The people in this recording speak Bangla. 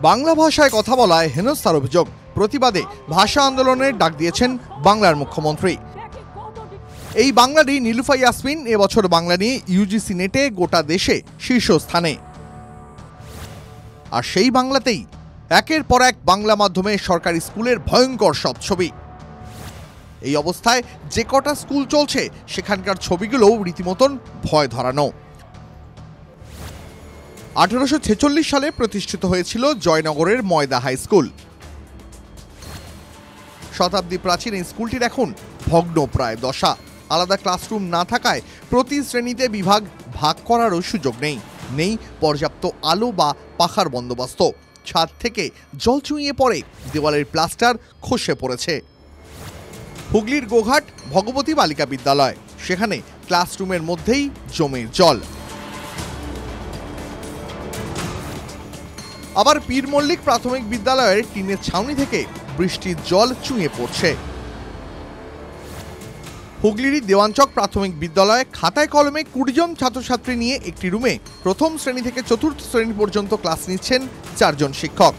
বাংলা ভাষায় কথা বলায় হেনস্থার অভিযোগ, প্রতিবাদে ভাষা আন্দোলনের ডাক দিয়েছেন বাংলার মুখ্যমন্ত্রী। এই বাংলারই নীলুফা ইয়াসমিন এবছর বাংলা নিয়ে ইউজিসি নেটে গোটা দেশে শীর্ষস্থানে। আর সেই বাংলাতেই একের পর এক বাংলা মাধ্যমে সরকারি স্কুলের ভয়ঙ্কর সব ছবি। এই অবস্থায় যে কটা স্কুল চলছে সেখানকার ছবিগুলোও রীতিমতন ভয় ধরানো। 1846 সালে প্রতিষ্ঠিত হয়েছিল জয়নগরের ময়দা হাই স্কুল। শতাব্দী প্রাচীন এই স্কুলটির এখন ভগ্নপ্রায় দশা। আলাদা ক্লাসরুম না থাকায় প্রতি শ্রেণীতে বিভাগ ভাগ করারও সুযোগ নেই। নেই পর্যাপ্ত আলো বা পাখার বন্দোবস্ত। ছাদ থেকে জল চুইয়ে পড়ে, দেওয়ালের প্লাস্টার খসে পড়েছে। হুগলির গোঘাট ভগবতী বালিকা বিদ্যালয়, সেখানে ক্লাসরুমের মধ্যেই জমে জল। আবার পীর মল্লিক প্রাথমিক বিদ্যালয়ের টিনের ছাউনি থেকে বৃষ্টির জল চুঁয়ে পড়ছে। হুগলির দেওয়ানচক প্রাথমিক বিদ্যালয়ে খাতায় কলমে 20 জন ছাত্রছাত্রী নিয়ে একটি রুমে প্রথম শ্রেণী থেকে চতুর্থ শ্রেণী পর্যন্ত ক্লাস নিচ্ছেন 4 জন শিক্ষক।